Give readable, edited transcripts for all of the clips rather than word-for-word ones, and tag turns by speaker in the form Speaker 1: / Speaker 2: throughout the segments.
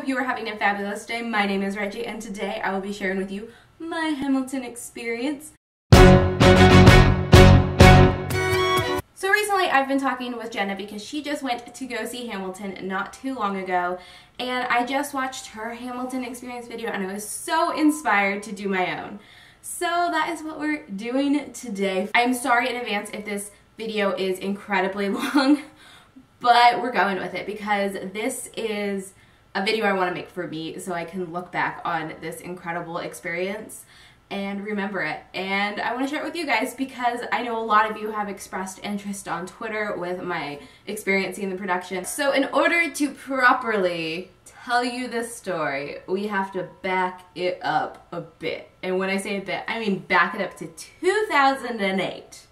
Speaker 1: hope you are having a fabulous day. My name is Reggie, and today I will be sharing with you my Hamilton experience. So recently I've been talking with Jenna because she just went to go see Hamilton not too long ago, and I just watched her Hamilton experience video and I was so inspired to do my own. So that is what we're doing today. I'm sorry in advance if this video is incredibly long, but we're going with it because this is a video I want to make for me so I can look back on this incredible experience and remember it. And I want to share it with you guys because I know a lot of you have expressed interest on Twitter with my experience in the production. So in order to properly tell you this story, we have to back it up a bit. And when I say a bit, I mean back it up to 2008.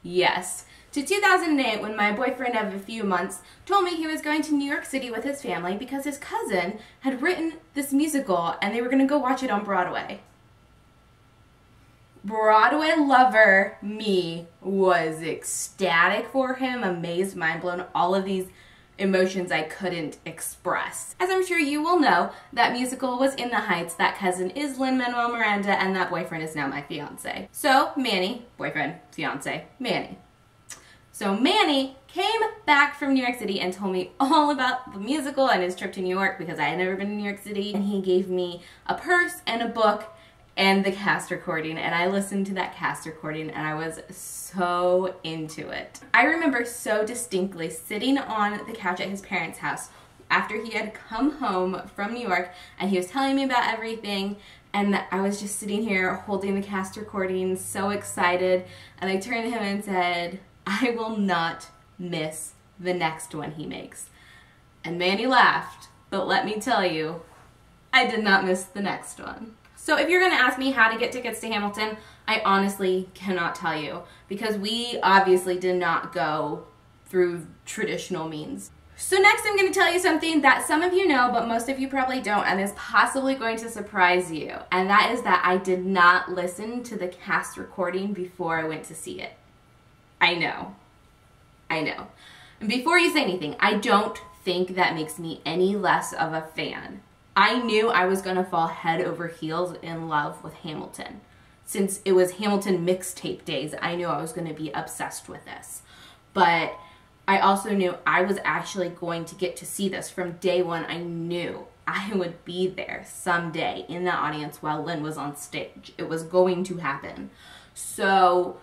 Speaker 1: Yes, to 2008, when my boyfriend of a few months told me he was going to New York City with his family because his cousin had written this musical and they were going to go watch it on Broadway. Broadway lover me was ecstatic for him, amazed, mind blown, all of these emotions I couldn't express. As I'm sure you will know, that musical was In the Heights, that cousin is Lin-Manuel Miranda, and that boyfriend is now my fiance. So Manny, boyfriend, fiance, Manny. So Manny came back from New York City and told me all about the musical and his trip to New York because I had never been to New York City, and he gave me a purse and a book and the cast recording, and I listened to that cast recording and I was so into it. I remember so distinctly sitting on the couch at his parents' house after he had come home from New York and he was telling me about everything, and I was just sitting here holding the cast recording, so excited, and I turned to him and said, "I will not miss the next one he makes." And Manny laughed, but let me tell you, I did not miss the next one. So if you're going to ask me how to get tickets to Hamilton, I honestly cannot tell you because we obviously did not go through traditional means. So next I'm going to tell you something that some of you know, but most of you probably don't, and is possibly going to surprise you. And that is that I did not listen to the cast recording before I went to see it. I know. And before you say anything, I don't think that makes me any less of a fan. I knew I was going to fall head over heels in love with Hamilton. Since it was Hamilton mixtape days, I knew I was going to be obsessed with this. But I also knew I was actually going to get to see this from day one. I knew I would be there someday in the audience while Lynn was on stage. It was going to happen. So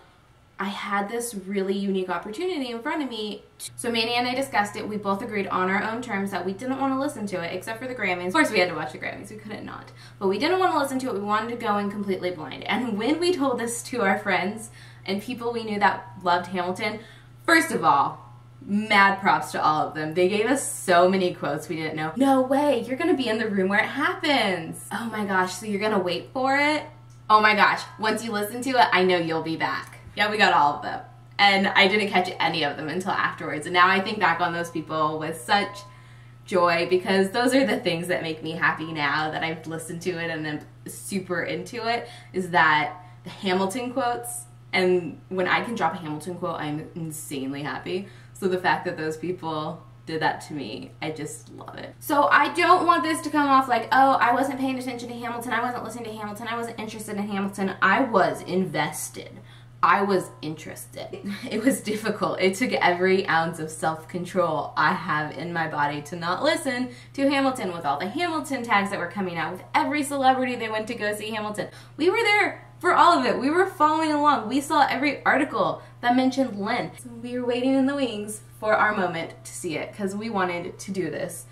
Speaker 1: I had this really unique opportunity in front of me. So Manny and I discussed it. We both agreed on our own terms that we didn't want to listen to it except for the Grammys. Of course we had to watch the Grammys, we couldn't not. But we didn't want to listen to it, we wanted to go in completely blind. And when we told this to our friends and people we knew that loved Hamilton, first of all, mad props to all of them. They gave us so many quotes we didn't know. No way, you're gonna be in the room where it happens. Oh my gosh, so you're gonna wait for it? Oh my gosh, once you listen to it, I know you'll be back. Yeah, we got all of them. And I didn't catch any of them until afterwards. And now I think back on those people with such joy because those are the things that make me happy now that I've listened to it and I'm super into it, is that the Hamilton quotes, and when I can drop a Hamilton quote, I'm insanely happy. So the fact that those people did that to me, I just love it. So I don't want this to come off like, oh, I wasn't paying attention to Hamilton, I wasn't listening to Hamilton, I wasn't interested in Hamilton. I was invested. I was interested. It was difficult. It took every ounce of self-control I have in my body to not listen to Hamilton with all the Hamilton tags that were coming out with every celebrity they went to go see Hamilton. We were there for all of it. We were following along. We saw every article that mentioned Lynn. So we were waiting in the wings for our moment to see it because we wanted to do this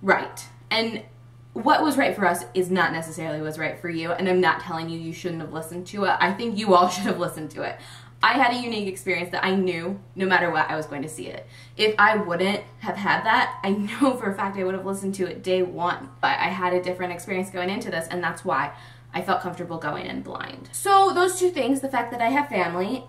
Speaker 1: right. And what was right for us is not necessarily what's right for you, and I'm not telling you you shouldn't have listened to it. I think you all should have listened to it. I had a unique experience that I knew no matter what I was going to see it. If I wouldn't have had that, I know for a fact I would have listened to it day one. But I had a different experience going into this, and that's why I felt comfortable going in blind. So those two things, the fact that I have family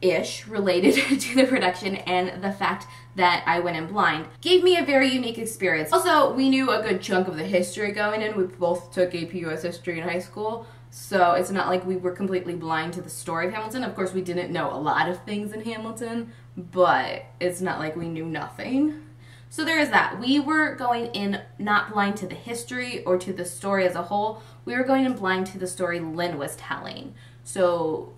Speaker 1: ish related to the production and the fact that I went in blind gave me a very unique experience. Also, we knew a good chunk of the history going in. We both took AP US history in high school, so it's not like we were completely blind to the story of Hamilton. Of course, we didn't know a lot of things in Hamilton, but it's not like we knew nothing. So there is that. We were going in not blind to the history or to the story as a whole. We were going in blind to the story Lynn was telling. So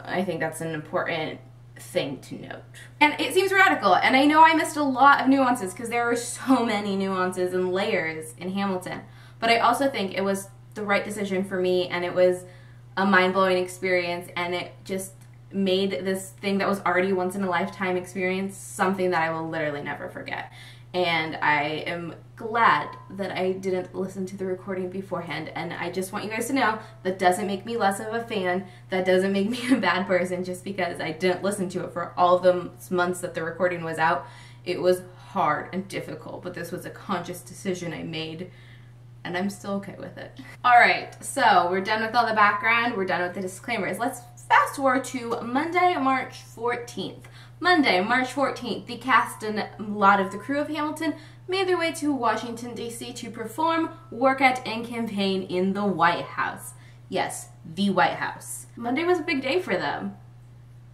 Speaker 1: I think that's an important thing to note. And it seems radical, and I know I missed a lot of nuances because there were so many nuances and layers in Hamilton. But I also think it was the right decision for me, and it was a mind-blowing experience, and it just made this thing that was already a once-in-a-lifetime experience something that I will literally never forget. And I am glad that I didn't listen to the recording beforehand, and I just want you guys to know that doesn't make me less of a fan, that doesn't make me a bad person just because I didn't listen to it for all of the months that the recording was out. It was hard and difficult, but this was a conscious decision I made, and I'm still okay with it. Alright, so we're done with all the background, we're done with the disclaimers. Let's fast forward to Monday, March 14th. Monday, March 14th, the cast and a lot of the crew of Hamilton made their way to Washington, D.C. to perform, work at, and campaign in the White House. Yes, the White House. Monday was a big day for them.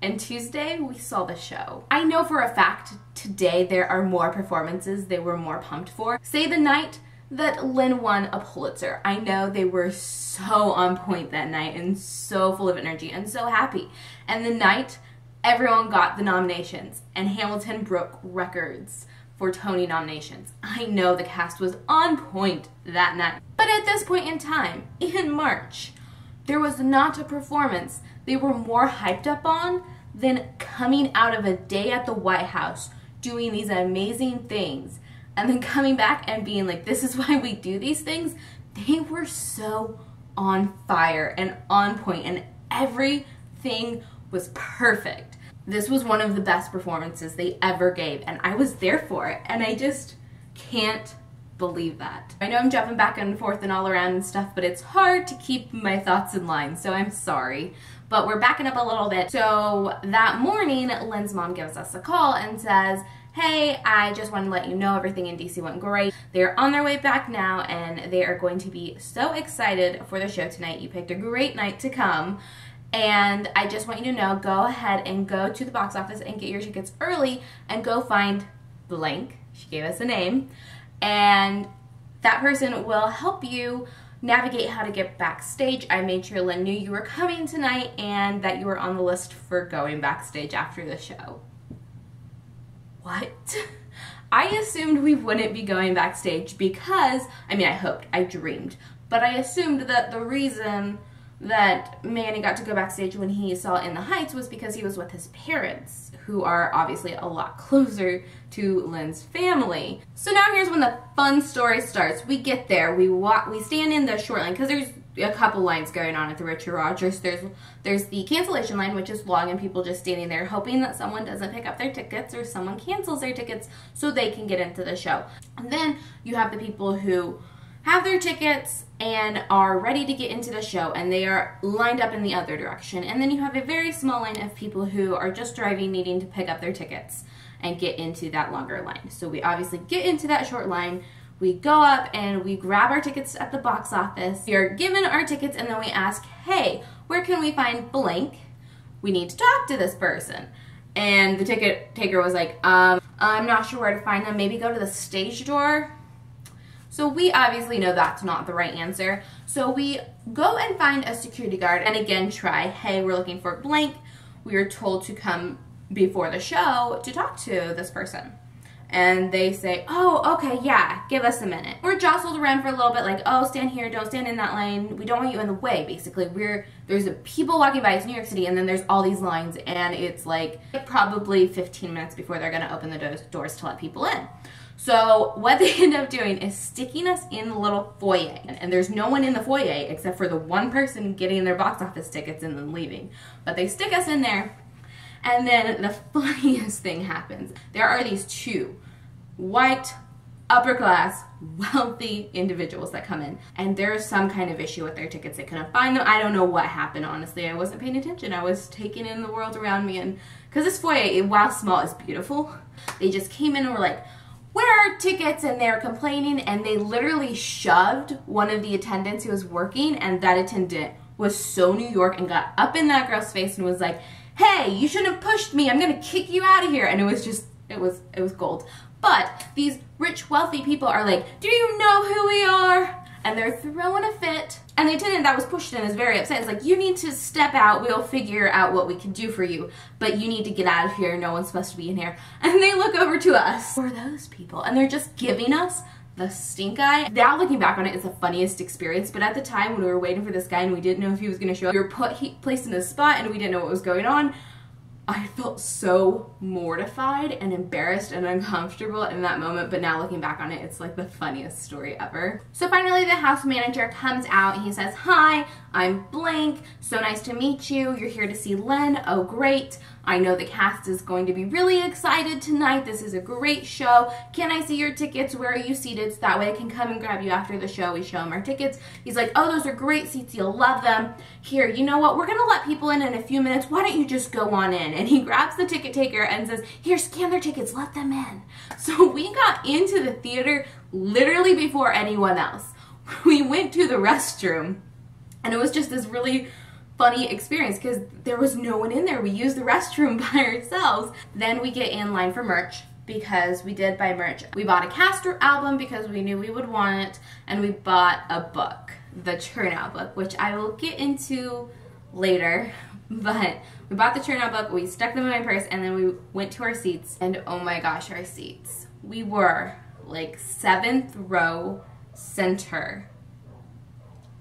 Speaker 1: And Tuesday, we saw the show. I know for a fact today there are more performances they were more pumped for. Say the night that Lynn won a Pulitzer. I know they were so on point that night and so full of energy and so happy. And the night everyone got the nominations and Hamilton broke records for Tony nominations. I know the cast was on point that night. But at this point in time, in March, there was not a performance they were more hyped up on than coming out of a day at the White House doing these amazing things and then coming back and being like, this is why we do these things. They were so on fire and on point, and everything was perfect. This was one of the best performances they ever gave, and I was there for it, and I just can't believe that. I know I'm jumping back and forth and all around and stuff, but it's hard to keep my thoughts in line, so I'm sorry. But we're backing up a little bit. So that morning, Lynn's mom gives us a call and says, hey, I just want to let you know everything in DC went great. They're on their way back now, and they are going to be so excited for the show tonight. You picked a great night to come. And I just want you to know, go ahead and go to the box office and get your tickets early and go find blank. She gave us a name. And that person will help you navigate how to get backstage. I made sure Lynn knew you were coming tonight and that you were on the list for going backstage after the show. What? I assumed we wouldn't be going backstage because, I mean, I hoped, I dreamed, but I assumed that the reason that Manny got to go backstage when he saw In the Heights was because he was with his parents, who are obviously a lot closer to Lynn's family. So now here's when the fun story starts. We get there, we stand in the short line, because there's a couple lines going on at the Richard Rogers. There's the cancellation line, which is long, and people just standing there hoping that someone doesn't pick up their tickets or someone cancels their tickets so they can get into the show. And then you have the people who have their tickets and are ready to get into the show, and they are lined up in the other direction. And then you have a very small line of people who are just driving, needing to pick up their tickets and get into that longer line. So we obviously get into that short line, we go up and we grab our tickets at the box office. We are given our tickets, and then we ask, hey, where can we find blank? We need to talk to this person. And the ticket taker was like, I'm not sure where to find them. Maybe go to the stage door. So we obviously know that's not the right answer. So we go and find a security guard and again try, hey, we're looking for blank. We are told to come before the show to talk to this person. And they say, oh, okay, yeah, give us a minute. We're jostled around for a little bit, like, oh, stand here, don't stand in that lane. We don't want you in the way, basically. There's people walking by, it's New York City, and then there's all these lines, and it's like probably 15 minutes before they're gonna open the doors to let people in. So what they end up doing is sticking us in the little foyer. And there's no one in the foyer except for the one person getting their box office tickets and then leaving. But they stick us in there. And then the funniest thing happens. There are these two white, upper class, wealthy individuals that come in. And there's some kind of issue with their tickets. They couldn't find them. I don't know what happened, honestly. I wasn't paying attention. I was taking in the world around me. And because this foyer, while small, is beautiful. They just came in and were like, where are tickets? And they're complaining, and they literally shoved one of the attendants who was working, and that attendant was so New York and got up in that girl's face and was like, hey, you shouldn't have pushed me, I'm gonna kick you out of here. And it was just, it was gold. But these rich, wealthy people are like, do you know who we are? And they're throwing a fit. And the attendant that was pushed in is very upset. It's like, you need to step out. We'll figure out what we can do for you. But you need to get out of here. No one's supposed to be in here. And they look over to us. Who are those people? And they're just giving us the stink eye. Now looking back on it, it's the funniest experience. But at the time when we were waiting for this guy and we didn't know if he was going to show up, we were placed in a spot and we didn't know what was going on. I felt so mortified and embarrassed and uncomfortable in that moment, but now looking back on it, it's like the funniest story ever. So finally the house manager comes out and he says, hi, I'm blank, so nice to meet you. You're here to see Len. Oh great. I know the cast is going to be really excited tonight. This is a great show. Can I see your tickets? Where are you seated? So that way I can come and grab you after the show. We show him our tickets. He's like, oh, those are great seats. You'll love them. Here, you know what? We're going to let people in a few minutes. Why don't you just go on in? And he grabs the ticket taker and says, here, scan their tickets. Let them in. So we got into the theater literally before anyone else. We went to the restroom and it was just this really funny experience because there was no one in there. We used the restroom by ourselves. Then we get in line for merch because we did buy merch. We bought a Castor album because we knew we would want it, and we bought a book, the Turnout book, which I will get into later. But we bought the Turnout book, we stuck them in my purse, and then we went to our seats, and oh my gosh, our seats. We were like 7th row center.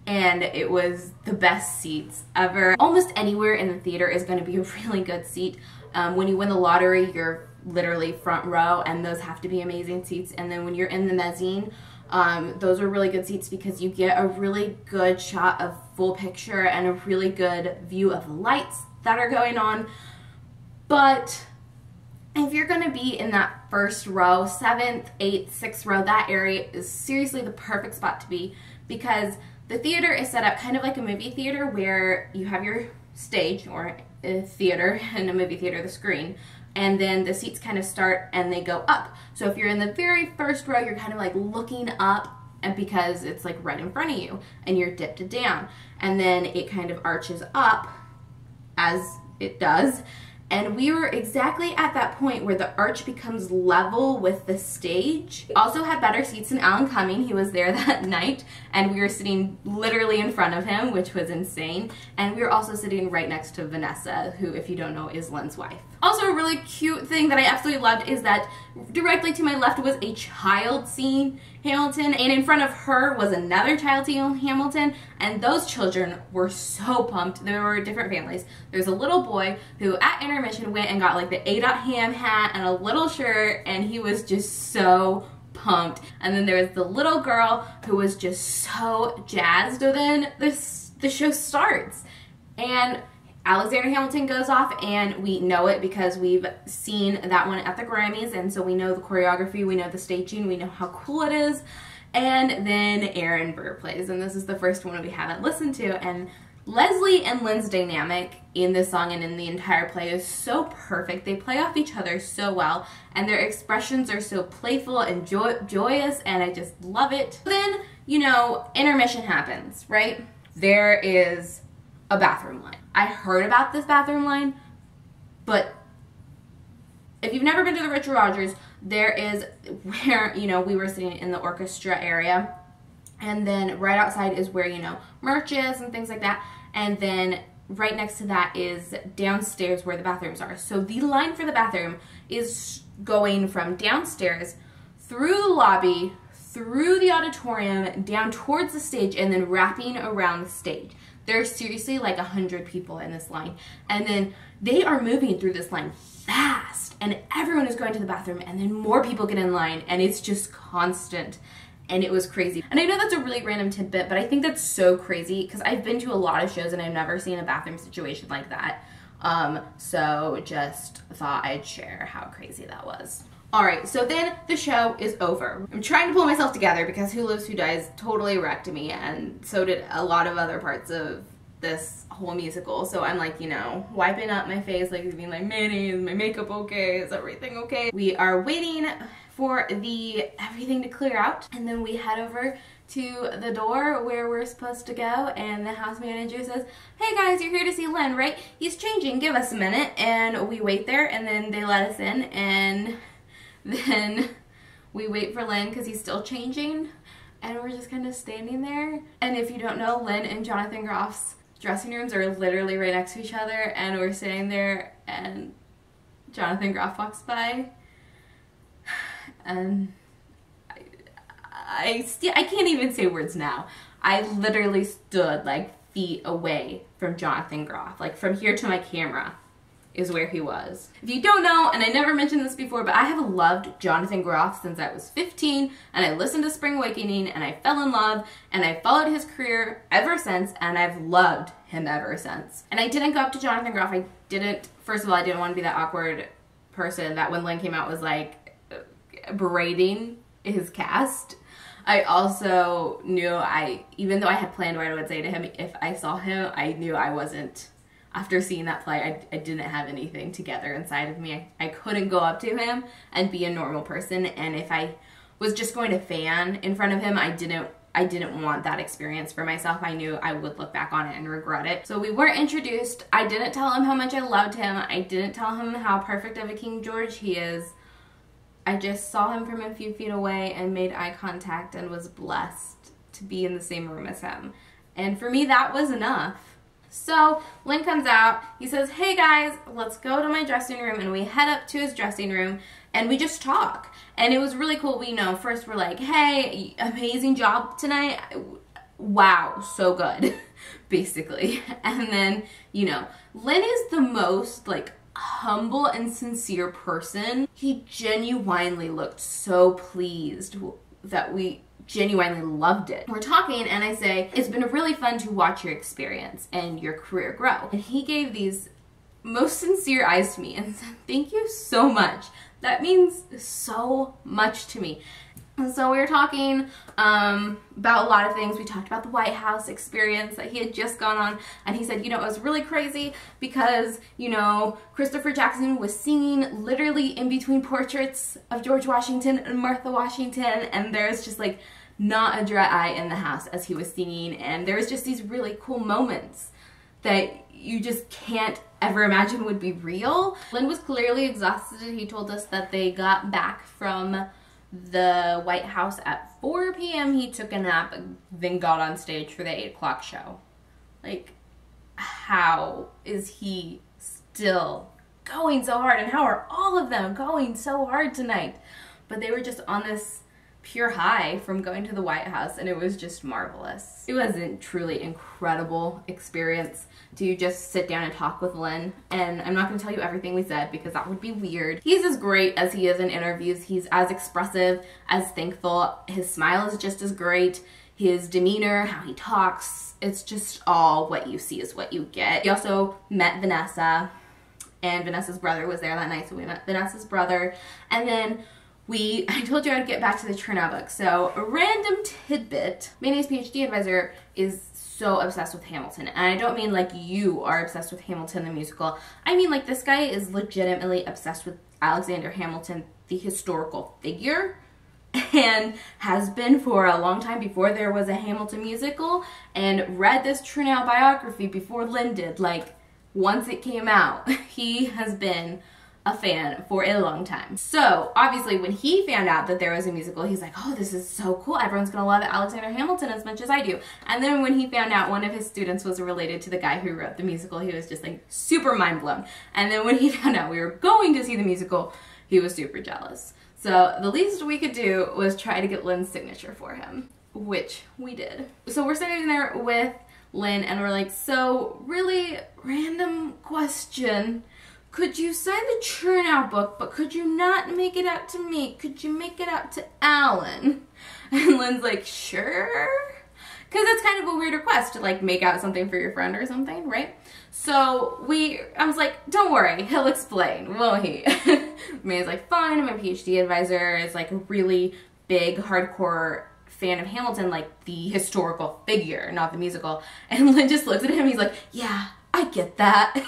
Speaker 1: And it was the best seats ever. Almost anywhere in the theater is going to be a really good seat. When you win the lottery, you're literally front row, and those have to be amazing seats. And then when you're in the mezzanine, those are really good seats because you get a really good shot of full picture and a really good view of the lights that are going on. But if you're going to be in that first row, 7th, 8th, 6th row, that area is seriously the perfect spot to be because the theater is set up kind of like a movie theater where you have your stage, or a theater, in a movie theater, the screen, and then the seats kind of start and they go up. So if you're in the very first row, you're kind of like looking up, and because it's like right in front of you and you're dipped down, and then it kind of arches up as it does. And we were exactly at that point where the arch becomes level with the stage. We also had better seats than Alan Cumming. He was there that night, and we were sitting literally in front of him, which was insane. And we were also sitting right next to Vanessa, who, if you don't know, is Len's wife. Also, a really cute thing that I absolutely loved is that directly to my left was a child seeing Hamilton, and in front of her was another child seeing Hamilton, and those children were so pumped. There were different families. There's a little boy who at intermission went and got like the A.Ham hat and a little shirt, and he was just so pumped. And then there was the little girl who was just so jazzed. So then the show starts, and Alexander Hamilton goes off, and we know it because we've seen that one at the Grammys, and so we know the choreography, we know the staging, we know how cool it is. And then Aaron Burr plays, and this is the first one we haven't listened to, and Leslie and Lynn's dynamic in this song and in the entire play is so perfect. They play off each other so well, and their expressions are so playful and joyous, and I just love it. Then, you know, intermission happens, right? There is a bathroom line. I heard about this bathroom line, but if you've never been to the Richard Rodgers, there is where, you know, we were sitting in the orchestra area, and then right outside is where, you know, merch is and things like that, and then right next to that is downstairs where the bathrooms are. So the line for the bathroom is going from downstairs through the lobby, through the auditorium, down towards the stage, and then wrapping around the stage. There's seriously like 100 people in this line, and then they are moving through this line fast, and everyone is going to the bathroom, and then more people get in line, and it's just constant, and it was crazy. And I know that's a really random tidbit, but I think that's so crazy because I've been to a lot of shows and I've never seen a bathroom situation like that. So just thought I'd share how crazy that was. Alright, so then the show is over. I'm trying to pull myself together because Who Lives Who Dies totally wrecked me, and so did a lot of other parts of this whole musical. So I'm like, you know, wiping up my face, like being like, Manny, is my makeup okay? Is everything okay? We are waiting for everything to clear out, and then we head over to the door where we're supposed to go, and the house manager says, hey guys, you're here to see Len, right? He's changing, give us a minute. And we wait there, and then they let us in, and then we wait for Lynn because he's still changing, and we're just kind of standing there. And if you don't know, Lynn and Jonathan Groff's dressing rooms are literally right next to each other, and we're sitting there, and Jonathan Groff walks by, and I can't even say words now. I literally stood like feet away from Jonathan Groff. Like from here to my camera is where he was. If you don't know, and I never mentioned this before, but I have loved Jonathan Groff since I was 15, and I listened to Spring Awakening, and I fell in love, and I followed his career ever since, and I've loved him ever since. And I didn't go up to Jonathan Groff. First of all, I didn't want to be that awkward person that when Lynn came out was like berating his cast. I also knew even though I had planned what I would say to him, if I saw him, I knew I wasn't, after seeing that play, I didn't have anything together inside of me. I couldn't go up to him and be a normal person, and if I was just going to fan in front of him, I didn't want that experience for myself. I knew I would look back on it and regret it. So we were introduced. I didn't tell him how much I loved him. I didn't tell him how perfect of a King George he is. I just saw him from a few feet away and made eye contact and was blessed to be in the same room as him. And for me, that was enough. So Lynn comes out, he says, "Hey guys, let's go to my dressing room," and we head up to his dressing room and we just talk. And it was really cool. First we're like, "Hey, amazing job tonight. Wow, so good," basically. And then, Lynn is the most like humble and sincere person. He genuinely looked so pleased that we genuinely loved it. We're talking and I say, "It's been really fun to watch your experience and your career grow." And he gave these most sincere eyes to me and said, "Thank you so much. That means so much to me." And so we were talking about a lot of things. We talked about the White House experience that he had just gone on. And he said, it was really crazy because, Christopher Jackson was singing literally in between portraits of George Washington and Martha Washington. And there's just like not a dry eye in the house as he was singing. And there was just these really cool moments that you just can't ever imagine would be real. Lynn was clearly exhausted. He told us that they got back from the White House at 4 p.m. He took a nap, then got on stage for the 8 o'clock show. Like, how is he still going so hard? And how are all of them going so hard tonight? But they were just on this pure high from going to the White House, and it was just marvelous. It was a truly incredible experience to just sit down and talk with Lynn. And I'm not going to tell you everything we said because that would be weird. He's as great as he is in interviews. He's as expressive, as thankful. His smile is just as great. His demeanor, how he talks, it's just all what you see is what you get. We also met Vanessa, and Vanessa's brother was there that night, so we met Vanessa's brother. And then I told you I'd get back to the Chernow book. So a random tidbit, Manny's PhD advisor is so obsessed with Hamilton. And I don't mean like you are obsessed with Hamilton the musical. I mean like this guy is legitimately obsessed with Alexander Hamilton, the historical figure, and has been for a long time before there was a Hamilton musical, and read this Chernow biography before Lynn did. Like, once it came out, he has been a fan for a long time. So obviously when he found out that there was a musical, he's like, "Oh, this is so cool. Everyone's gonna love Alexander Hamilton as much as I do." And then when he found out one of his students was related to the guy who wrote the musical, he was just like super mind blown. And then when he found out we were going to see the musical, he was super jealous. So the least we could do was try to get Lynn's signature for him, which we did. So we're sitting there with Lynn and we're like, "So really random question. Could you sign the Chernow book, but could you not make it out to me? Could you make it out to Alan?" And Lynn's like, "Sure." Because it's kind of a weird request to like make out something for your friend or something, right? So I was like, "Don't worry, he'll explain, won't he?" Man's like, "Fine." My PhD advisor is like a really big, hardcore fan of Hamilton, like the historical figure, not the musical. And Lynn just looks at him, he's like, "Yeah, I get that."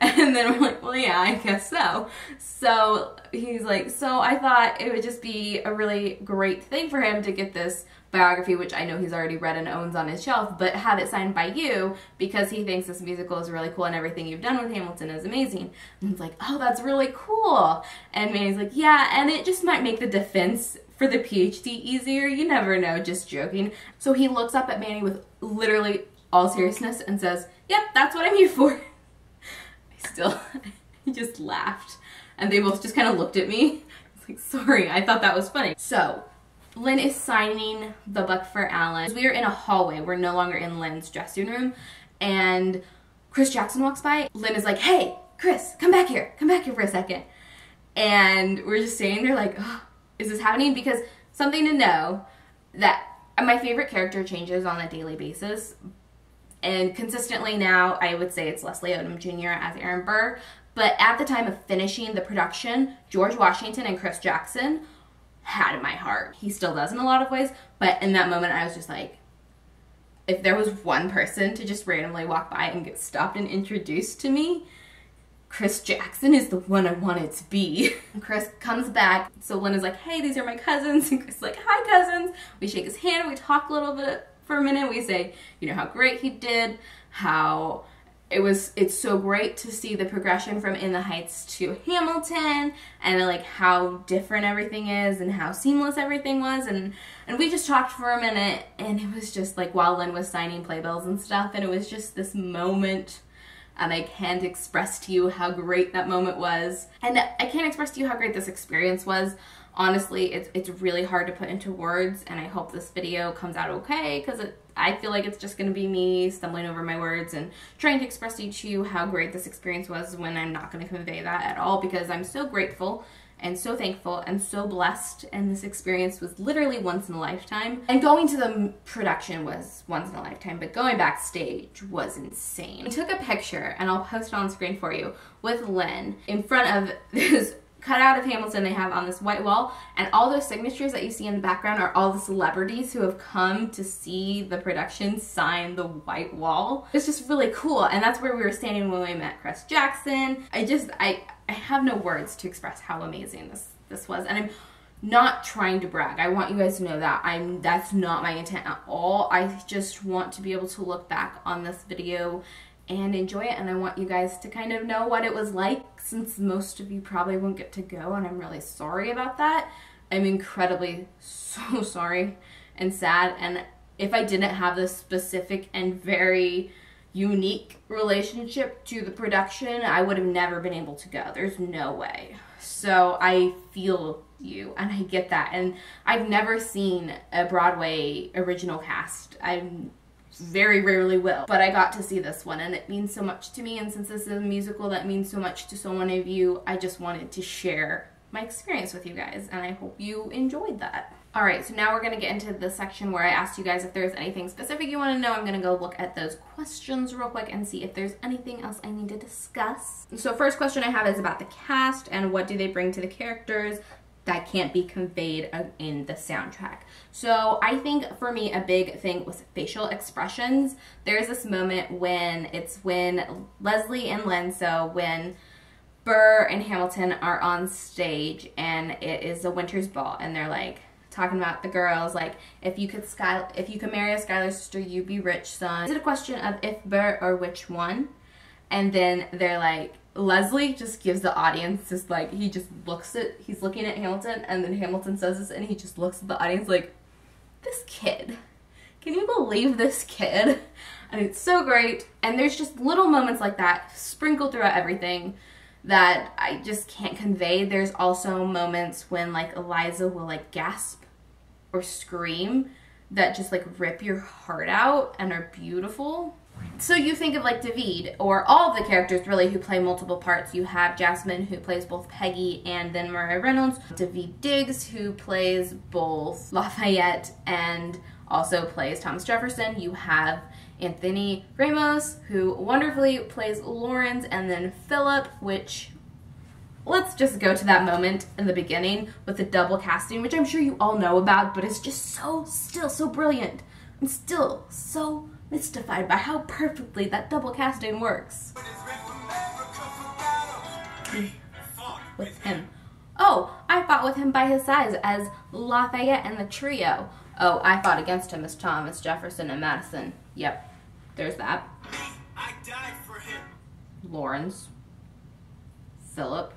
Speaker 1: And then we're like, "Well, yeah, I guess so." So he's like, "So I thought it would just be a really great thing for him to get this biography," which I know he's already read and owns on his shelf, "but have it signed by you because he thinks this musical is really cool and everything you've done with Hamilton is amazing." And he's like, "Oh, that's really cool." And Manny's like, "Yeah, and it just might make the defense for the PhD easier. You never know, just joking. So he looks up at Manny with literally all seriousness and says, "Yep, that's what I'm here for." He just laughed. And they both just kind of looked at me. I was like, sorry, I thought that was funny. So, Lynn is signing the book for Alan. We are in a hallway. We're no longer in Lynn's dressing room. And Chris Jackson walks by. Lynn is like, "Hey, Chris, come back here. Come back here for a second." And we're just standing there like, oh, is this happening? Because something to know that my favorite character changes on a daily basis. And consistently now, I would say it's Leslie Odom Jr. as Aaron Burr. But at the time of finishing the production, George Washington and Chris Jackson had my heart. He still does in a lot of ways, but in that moment I was just like, if there was one person to just randomly walk by and get stopped and introduced to me, Chris Jackson is the one I wanted to be. Chris comes back, so Lynn is like, "Hey, these are my cousins," and Chris is like, "Hi, cousins." We shake his hand, we talk a little bit for a minute, we say, you know, how great he did, how it's so great to see the progression from In the Heights to Hamilton, and like how different everything is and how seamless everything was, and we just talked for a minute, and it was just like while Lynn was signing playbills and stuff, and it was just this moment, and I can't express to you how great that moment was, and I can't express to you how great this experience was. Honestly, it's really hard to put into words, and I hope this video comes out okay, because I feel like it's just going to be me stumbling over my words and trying to express to you how great this experience was when I'm not going to convey that at all, because I'm so grateful and so thankful and so blessed, and this experience was literally once in a lifetime. And going to the production was once in a lifetime, but going backstage was insane. I took a picture, and I'll post it on screen for you, with Lynn in front of this cutout of Hamilton they have on this white wall, and all those signatures that you see in the background are all the celebrities who have come to see the production sign the white wall. It's just really cool, and that's where we were standing when we met Chris Jackson. I have no words to express how amazing this was, and I'm not trying to brag. I want you guys to know that that's not my intent at all. I just want to be able to look back on this video and enjoy it, and I want you guys to kind of know what it was like, since most of you probably won't get to go, and I'm really sorry about that. I'm incredibly so sorry and sad, and if I didn't have this specific and very unique relationship to the production, I would have never been able to go. There's no way. So I feel you, and I get that, and I've never seen a Broadway original cast. I very rarely will, but I got to see this one, and it means so much to me, and since this is a musical that means so much to so many of you, I just wanted to share my experience with you guys, and I hope you enjoyed that. Alright, so now we're going to get into the section where I asked you guys if there's anything specific you want to know. I'm going to go look at those questions real quick and see if there's anything else I need to discuss. So first question I have is about the cast, and what do they bring to the characters that can't be conveyed in the soundtrack. So I think for me a big thing was facial expressions. There's this moment when Leslie and Lynn, so when Burr and Hamilton are on stage, and it is a winter's ball, and they're like talking about the girls, like, if you could marry a Skylar's sister, you'd be rich, son. Is it a question of if Burr or which one? And then they're like, Leslie just gives the audience this, like, he's looking at Hamilton, and then Hamilton says this, and he just looks at the audience like, this kid, can you believe this kid? And it's so great, and there's just little moments like that sprinkled throughout everything that I just can't convey. There's also moments when, like, Eliza will, like, gasp or scream that just, like, rip your heart out and are beautiful. So you think of like David, or all of the characters really who play multiple parts. You have Jasmine, who plays both Peggy and then Maria Reynolds. David Diggs, who plays both Lafayette and also plays Thomas Jefferson. You have Anthony Ramos, who wonderfully plays Lawrence, and then Philip, which, let's just go to that moment in the beginning with the double casting, which I'm sure you all know about, but it's just still so brilliant. I'm still so mystified by how perfectly that double casting works. With him. Oh, I fought with him by his sides as Lafayette and the trio. Oh, I fought against him as Thomas Jefferson and Madison. Yep, there's that. I died for him. Lawrence. Philip.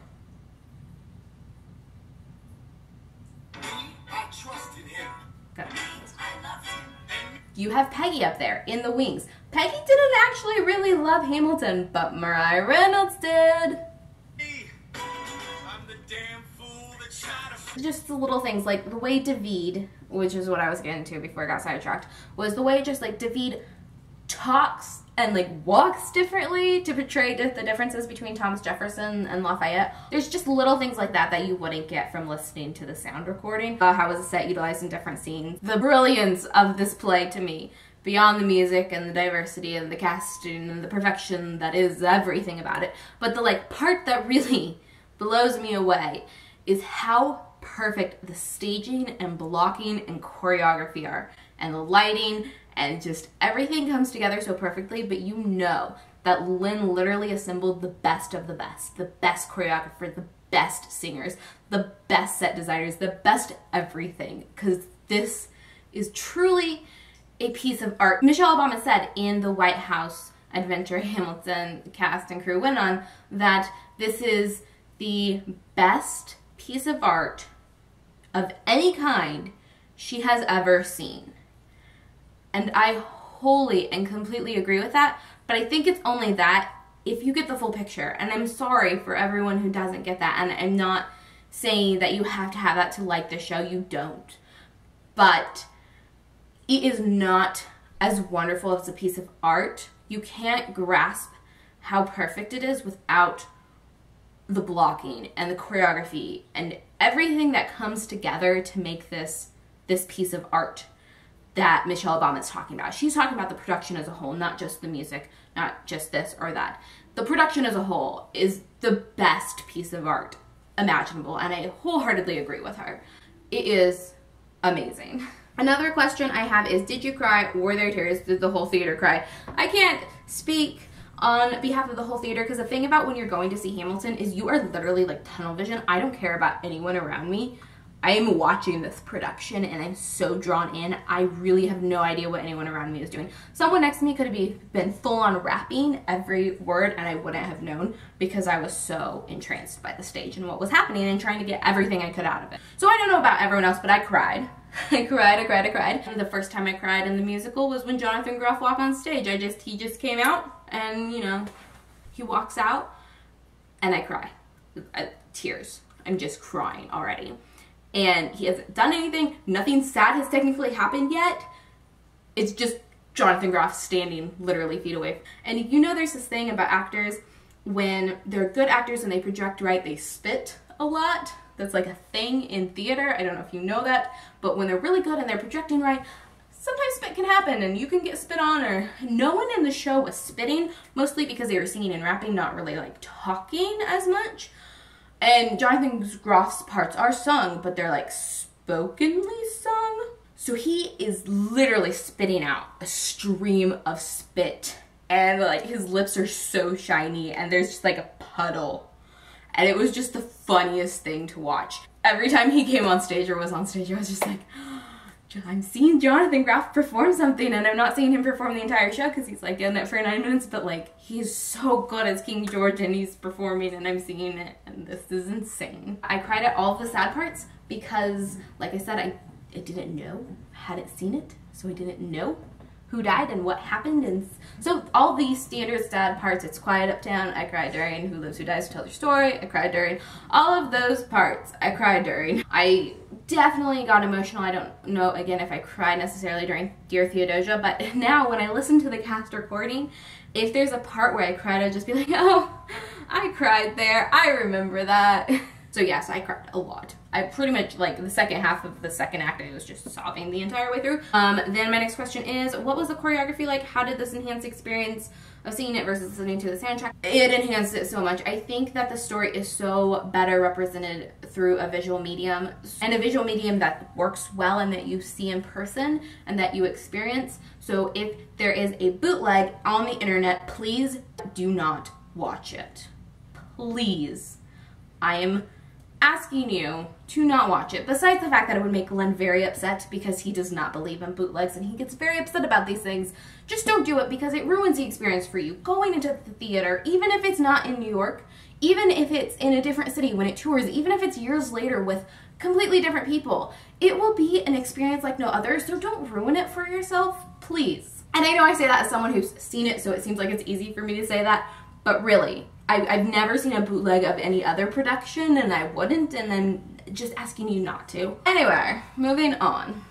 Speaker 1: I You have Peggy up there in the wings. Peggy didn't actually really love Hamilton, but Mariah Reynolds did. Just the little things, like the way David, which is what I was getting to before I got sidetracked, was the way just like David talks and like walks differently to portray the differences between Thomas Jefferson and Lafayette. There's just little things like that that you wouldn't get from listening to the sound recording. How was the set utilized in different scenes? The brilliance of this play to me, beyond the music and the diversity and the casting and the perfection that is everything about it, but the like part that really blows me away is how perfect the staging and blocking and choreography are, and the lighting, and just everything comes together so perfectly. But you know that Lynn literally assembled the best of the best choreographer, the best singers, the best set designers, the best everything, because this is truly a piece of art. Michelle Obama said in the White House adventure Hamilton cast and crew went on that this is the best piece of art of any kind she has ever seen. And I wholly and completely agree with that, but I think it's only that if you get the full picture. And I'm sorry for everyone who doesn't get that, and I'm not saying that you have to have that to like the show, you don't. But it is not as wonderful as a piece of art. You can't grasp how perfect it is without the blocking and the choreography and everything that comes together to make this piece of art that Michelle Obama is talking about. She's talking about the production as a whole, not just the music, not just this or that. The production as a whole is the best piece of art imaginable, and I wholeheartedly agree with her. It is amazing. Another question I have is, did you cry? Were there tears? Did the whole theater cry? I can't speak on behalf of the whole theater, because the thing about when you're going to see Hamilton is you are literally like tunnel vision. I don't care about anyone around me. I am watching this production and I'm so drawn in. I really have no idea what anyone around me is doing. Someone next to me could have been full on rapping every word and I wouldn't have known, because I was so entranced by the stage and what was happening and trying to get everything I could out of it. So I don't know about everyone else, but I cried. I cried. And the first time I cried in the musical was when Jonathan Groff walked on stage. He just came out and, you know, he walks out and I cry. Tears. I'm just crying already. And he hasn't done anything. Nothing sad has technically happened yet. It's just Jonathan Groff standing literally feet away. And you know there's this thing about actors, when they're good actors and they project right, they spit a lot. That's like a thing in theater. I don't know if you know that, but when they're really good and they're projecting right, sometimes spit can happen and you can get spit on. Or no one in the show was spitting, mostly because they were singing and rapping, not really like talking as much. And Jonathan Groff's parts are sung, but they're like spokenly sung. So he is literally spitting out a stream of spit, and like his lips are so shiny and there's just like a puddle. And it was just the funniest thing to watch. Every time he came on stage or was on stage, I was just like, I'm seeing Jonathan Groff perform something, and I'm not seeing him perform the entire show because he's like in it for 9 minutes, but like he's so good as King George and he's performing and I'm seeing it, and this is insane. I cried at all of the sad parts because, like I said, I didn't know, hadn't seen it, so I didn't know who died and what happened. And so all these standard sad parts, It's Quiet Uptown, I cried during. Who Lives, Who Dies, Tell Your Story, I cried during. All of those parts, I cried during. I definitely got emotional. I don't know, again, if I cried necessarily during Dear Theodosia, but now when I listen to the cast recording, if there's a part where I cried, I'd just be like, oh, I cried there, I remember that. So yes, I cried a lot. I pretty much, like, the second half of the second act, I was just sobbing the entire way through. Then my next question is, what was the choreography like? How did this enhance the experience of seeing it versus listening to the soundtrack? It enhanced it so much. I think that the story is so better represented through a visual medium, and a visual medium that works well and that you see in person and that you experience. So if there is a bootleg on the internet, please do not watch it. Please. I am asking you to not watch it. Besides the fact that it would make Glenn very upset because he does not believe in bootlegs and he gets very upset about these things, just don't do it because it ruins the experience for you. Going into the theater, even if it's not in New York, even if it's in a different city when it tours, even if it's years later with completely different people, it will be an experience like no other, so don't ruin it for yourself, please. And I know I say that as someone who's seen it, so it seems like it's easy for me to say that, but really, I've never seen a bootleg of any other production, and I wouldn't, and then just asking you not to. Anyway, moving on.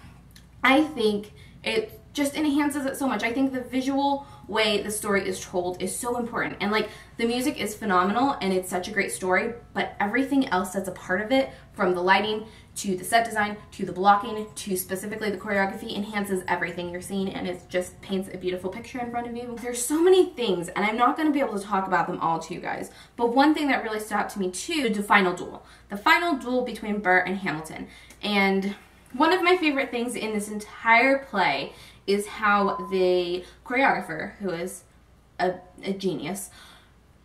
Speaker 1: I think it just enhances it so much. I think the visual way the story is told is so important, and like the music is phenomenal and it's such a great story, but everything else that's a part of it, from the lighting to the set design to the blocking to specifically the choreography, enhances everything you're seeing, and it just paints a beautiful picture in front of you. There's so many things, and I'm not going to be able to talk about them all to you guys, but one thing that really stood out to me too, the final duel between Burr and Hamilton. And one of my favorite things in this entire play is how the choreographer, who is a genius,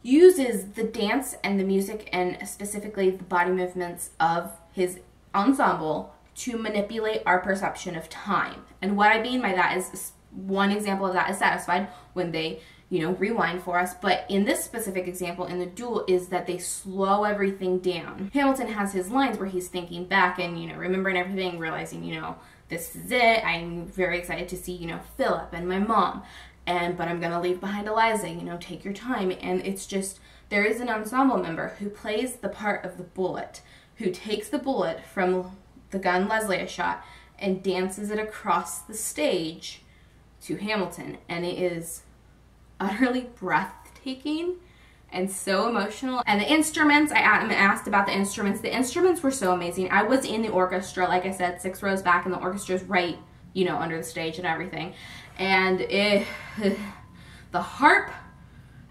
Speaker 1: uses the dance and the music and specifically the body movements of his ensemble to manipulate our perception of time. And what I mean by that is, one example of that is Satisfied, when they, you know, rewind for us, but in this specific example in the duel is that they slow everything down. Hamilton has his lines where he's thinking back and, you know, remembering everything, realizing, you know, this is it, I'm very excited to see, you know, Philip and my mom, but I'm gonna leave behind Eliza, you know, take your time. And it's just, there is an ensemble member who plays the part of the bullet, who takes the bullet from the gun Leslie has shot and dances it across the stage to Hamilton, and it is utterly breathtaking and so emotional. And the instruments, I'm asked about the instruments. The instruments were so amazing. I was in the orchestra, like I said, 6 rows back, and the orchestra's right, you know, under the stage and everything. And the harp,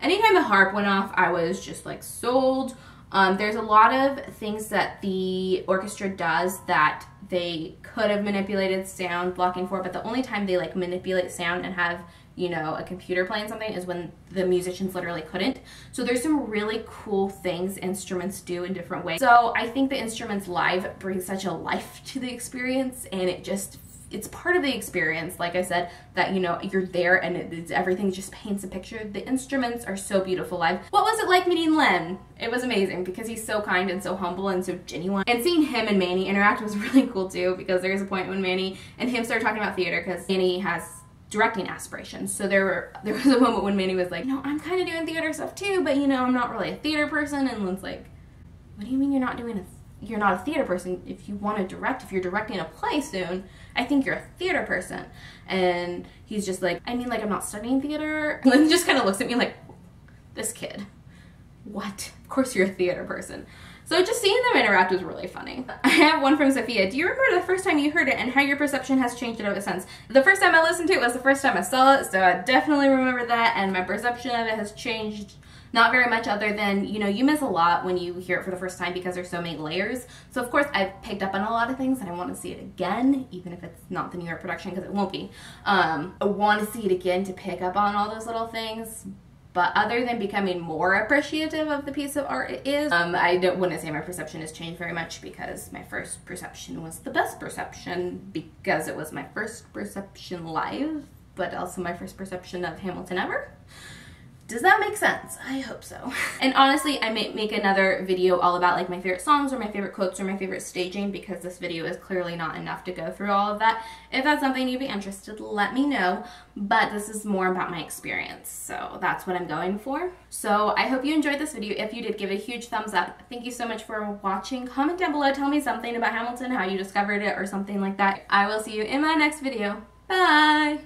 Speaker 1: anytime the harp went off, I was just like sold. There's a lot of things that the orchestra does that they could have manipulated sound blocking for, but the only time they like manipulate sound and have, you know, a computer playing something is when the musicians literally couldn't. So there's some really cool things instruments do in different ways. So I think the instruments live bring such a life to the experience, and it's part of the experience, like I said, that, you know, you're there and everything just paints a picture. The instruments are so beautiful live. What was it like meeting Len? It was amazing because he's so kind and so humble and so genuine. And seeing him and Manny interact was really cool too, because there's a point when Manny and him started talking about theater, because Manny has directing aspirations. So there was a moment when Manny was like, you know, I'm kind of doing theater stuff too, but you know, I'm not really a theater person. And Len's like, what do you mean you're not a theater person? If you want to direct, if you're directing a play soon, I think you're a theater person. And he's just like, I mean, like, I'm not studying theater. Lynn just kind of looks at me like, this kid, what? Of course you're a theater person. So just seeing them interact was really funny. I have one from Sophia. Do you remember the first time you heard it and how your perception has changed ever since? The first time I listened to it was the first time I saw it, so I definitely remember that, and my perception of it has changed not very much, other than, you know, you miss a lot when you hear it for the first time because there's so many layers. So of course I've picked up on a lot of things and I want to see it again, even if it's not the New York production, because it won't be. I want to see it again to pick up on all those little things. But other than becoming more appreciative of the piece of art it is, I wouldn't say my perception has changed very much, because my first perception was the best perception because it was my first perception live, but also my first perception of Hamilton ever. Does that make sense? I hope so. And honestly, I may make another video all about like my favorite songs or my favorite quotes or my favorite staging, because this video is clearly not enough to go through all of that. If that's something you'd be interested, let me know. But this is more about my experience, so that's what I'm going for. So I hope you enjoyed this video. If you did, give it a huge thumbs up. Thank you so much for watching. Comment down below, tell me something about Hamilton, how you discovered it or something like that. I will see you in my next video. Bye!